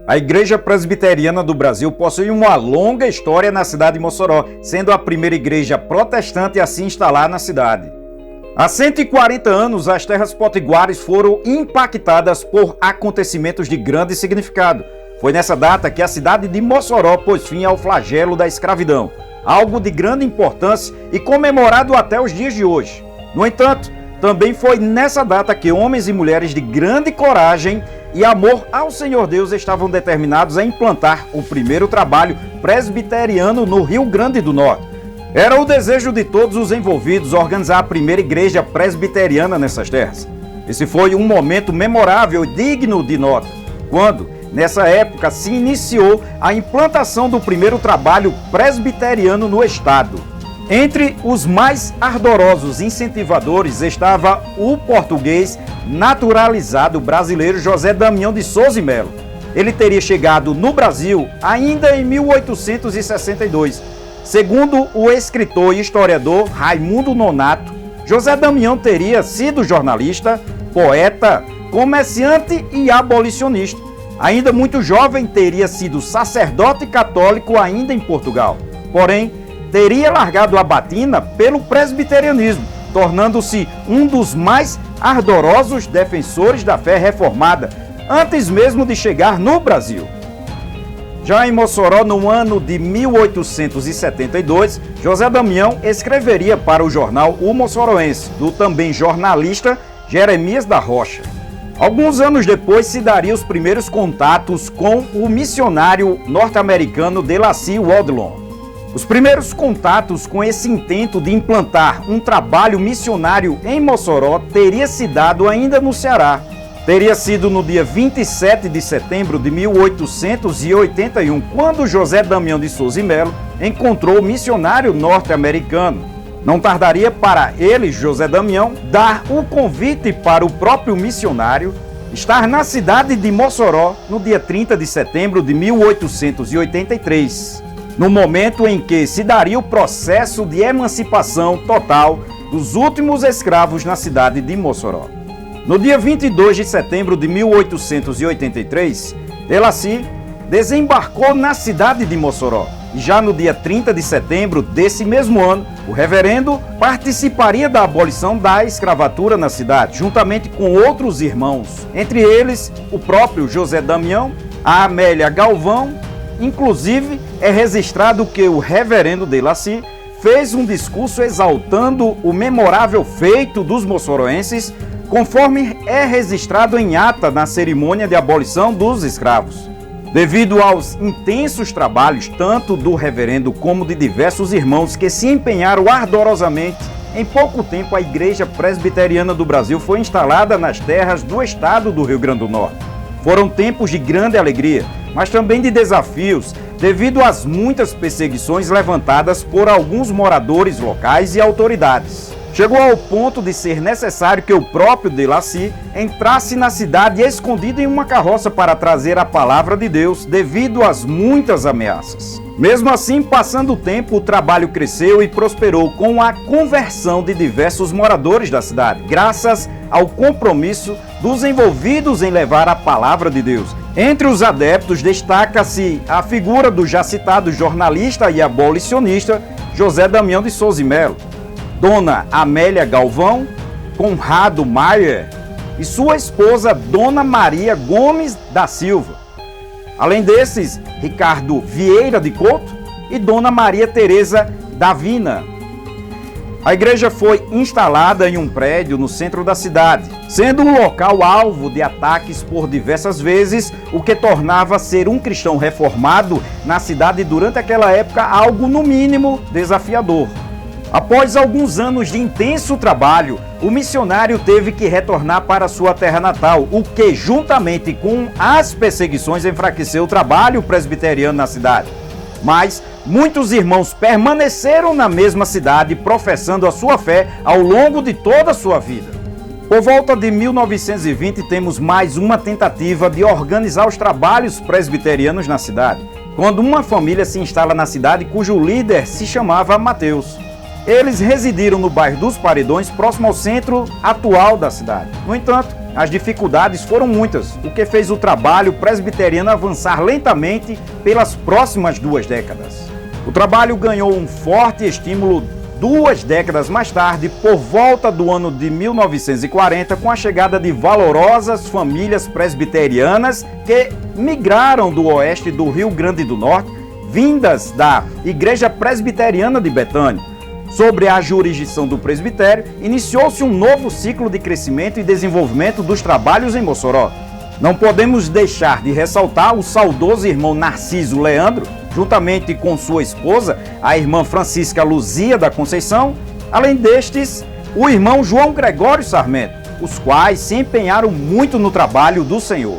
A Igreja Presbiteriana do Brasil possui uma longa história na cidade de Mossoró, sendo a primeira igreja protestante a se instalar na cidade. Há 140 anos, as terras potiguares foram impactadas por acontecimentos de grande significado. Foi nessa data que a cidade de Mossoró pôs fim ao flagelo da escravidão, algo de grande importância e comemorado até os dias de hoje. No entanto, também foi nessa data que homens e mulheres de grande coragem e amor ao Senhor Deus estavam determinados a implantar o primeiro trabalho presbiteriano no Rio Grande do Norte. Era o desejo de todos os envolvidos organizar a primeira igreja presbiteriana nessas terras. Esse foi um momento memorável e digno de nota, quando, nessa época, se iniciou a implantação do primeiro trabalho presbiteriano no estado. Entre os mais ardorosos incentivadores estava o português naturalizado brasileiro José Damião de Souza e Melo. Ele teria chegado no Brasil ainda em 1862. Segundo o escritor e historiador Raimundo Nonato, José Damião teria sido jornalista, poeta, comerciante e abolicionista. Ainda muito jovem, teria sido sacerdote católico ainda em Portugal. Porém, teria largado a batina pelo presbiterianismo, tornando-se um dos mais ardorosos defensores da fé reformada, antes mesmo de chegar no Brasil. Já em Mossoró, no ano de 1872, José Damião escreveria para o jornal O Mossoroense, do também jornalista Jeremias da Rocha. Alguns anos depois se daria os primeiros contatos com o missionário norte-americano Delassie Waldlon. Os primeiros contatos com esse intento de implantar um trabalho missionário em Mossoró teria se dado ainda no Ceará. Teria sido no dia 27 de setembro de 1881, quando José Damião de Souza e Melo encontrou o missionário norte-americano. Não tardaria para ele, José Damião, dar o convite para o próprio missionário estar na cidade de Mossoró no dia 30 de setembro de 1883. No momento em que se daria o processo de emancipação total dos últimos escravos na cidade de Mossoró. No dia 22 de setembro de 1883, Delassie desembarcou na cidade de Mossoró. E já no dia 30 de setembro desse mesmo ano, o reverendo participaria da abolição da escravatura na cidade, juntamente com outros irmãos, entre eles o próprio José Damião, a Amélia Galvão. Inclusive, é registrado que o reverendo Delassie fez um discurso exaltando o memorável feito dos moçoroenses, conforme é registrado em ata na cerimônia de abolição dos escravos. Devido aos intensos trabalhos, tanto do reverendo como de diversos irmãos que se empenharam ardorosamente, em pouco tempo a Igreja Presbiteriana do Brasil foi instalada nas terras do estado do Rio Grande do Norte. Foram tempos de grande alegria, mas também de desafios, devido às muitas perseguições levantadas por alguns moradores locais e autoridades. Chegou ao ponto de ser necessário que o próprio Delassie entrasse na cidade escondido em uma carroça para trazer a palavra de Deus, devido às muitas ameaças. Mesmo assim, passando o tempo, o trabalho cresceu e prosperou com a conversão de diversos moradores da cidade, graças ao compromisso dos envolvidos em levar a palavra de Deus. Entre os adeptos destaca-se a figura do já citado jornalista e abolicionista José Damião de Souza e Melo, Dona Amélia Galvão, Conrado Maier e sua esposa Dona Maria Gomes da Silva. Além desses, Ricardo Vieira de Couto e Dona Maria Teresa Davina. A igreja foi instalada em um prédio no centro da cidade, sendo um local alvo de ataques por diversas vezes, o que tornava ser um cristão reformado na cidade durante aquela época algo no mínimo desafiador. Após alguns anos de intenso trabalho, o missionário teve que retornar para sua terra natal, o que, juntamente com as perseguições, enfraqueceu o trabalho presbiteriano na cidade. Mas muitos irmãos permaneceram na mesma cidade, professando a sua fé ao longo de toda a sua vida. Por volta de 1920, temos mais uma tentativa de organizar os trabalhos presbiterianos na cidade, quando uma família se instala na cidade cujo líder se chamava Mateus. Eles residiram no bairro dos Paredões, próximo ao centro atual da cidade. No entanto, as dificuldades foram muitas, o que fez o trabalho presbiteriano avançar lentamente pelas próximas 2 décadas. O trabalho ganhou um forte estímulo 2 décadas mais tarde, por volta do ano de 1940, com a chegada de valorosas famílias presbiterianas que migraram do oeste do Rio Grande do Norte, vindas da Igreja Presbiteriana de Betânia. Sobre a jurisdição do presbitério, iniciou-se um novo ciclo de crescimento e desenvolvimento dos trabalhos em Mossoró. Não podemos deixar de ressaltar o saudoso irmão Narciso Leandro, juntamente com sua esposa, a irmã Francisca Luzia da Conceição, além destes, o irmão João Gregório Sarmento, os quais se empenharam muito no trabalho do Senhor.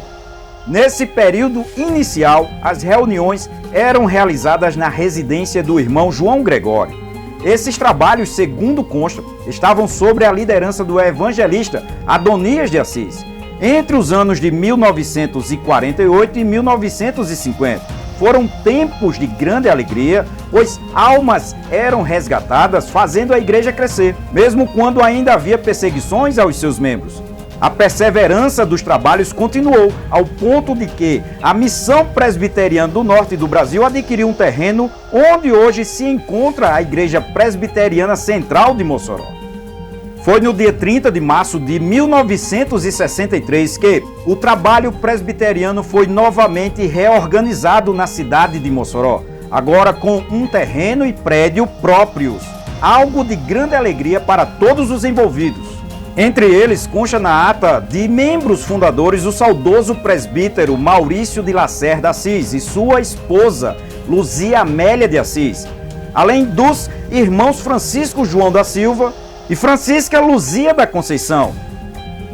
Nesse período inicial, as reuniões eram realizadas na residência do irmão João Gregório. Esses trabalhos, segundo consta, estavam sob a liderança do evangelista Adonias de Assis, entre os anos de 1948 e 1950. Foram tempos de grande alegria, pois almas eram resgatadas, fazendo a igreja crescer, mesmo quando ainda havia perseguições aos seus membros. A perseverança dos trabalhos continuou, ao ponto de que a Missão Presbiteriana do Norte do Brasil adquiriu um terreno onde hoje se encontra a Igreja Presbiteriana Central de Mossoró. Foi no dia 30 de março de 1963 que o trabalho presbiteriano foi novamente reorganizado na cidade de Mossoró, agora com um terreno e prédio próprios, algo de grande alegria para todos os envolvidos. Entre eles, consta na ata de membros fundadores o saudoso presbítero Maurício de Lacerda Assis e sua esposa, Luzia Amélia de Assis, além dos irmãos Francisco João da Silva e Francisca Luzia da Conceição.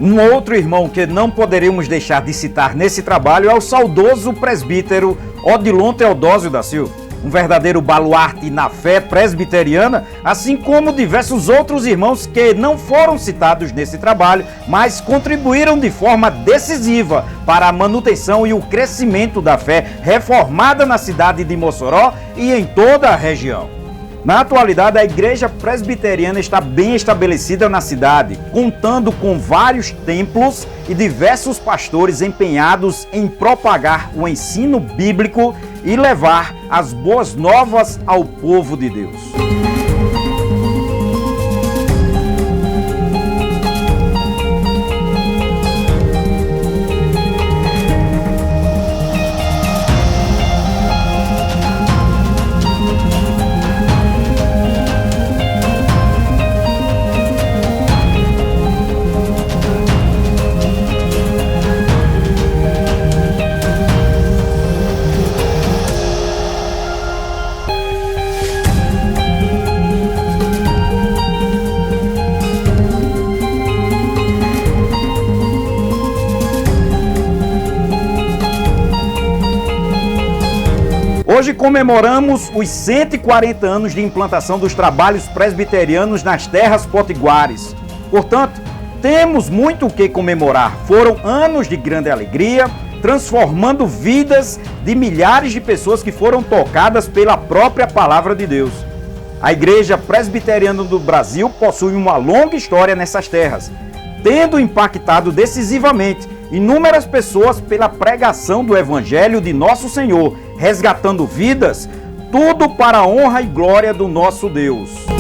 Um outro irmão que não poderíamos deixar de citar nesse trabalho é o saudoso presbítero Odilon Teodósio da Silva, um verdadeiro baluarte na fé presbiteriana, assim como diversos outros irmãos que não foram citados nesse trabalho, mas contribuíram de forma decisiva para a manutenção e o crescimento da fé reformada na cidade de Mossoró e em toda a região. Na atualidade, a igreja presbiteriana está bem estabelecida na cidade, contando com vários templos e diversos pastores empenhados em propagar o ensino bíblico e levar as boas novas ao povo de Deus. Hoje comemoramos os 140 anos de implantação dos trabalhos presbiterianos nas terras potiguares. Portanto, temos muito o que comemorar. Foram anos de grande alegria, transformando vidas de milhares de pessoas que foram tocadas pela própria palavra de Deus. A Igreja Presbiteriana do Brasil possui uma longa história nessas terras, tendo impactado decisivamente inúmeras pessoas pela pregação do Evangelho de Nosso Senhor, resgatando vidas, tudo para a honra e glória do nosso Deus.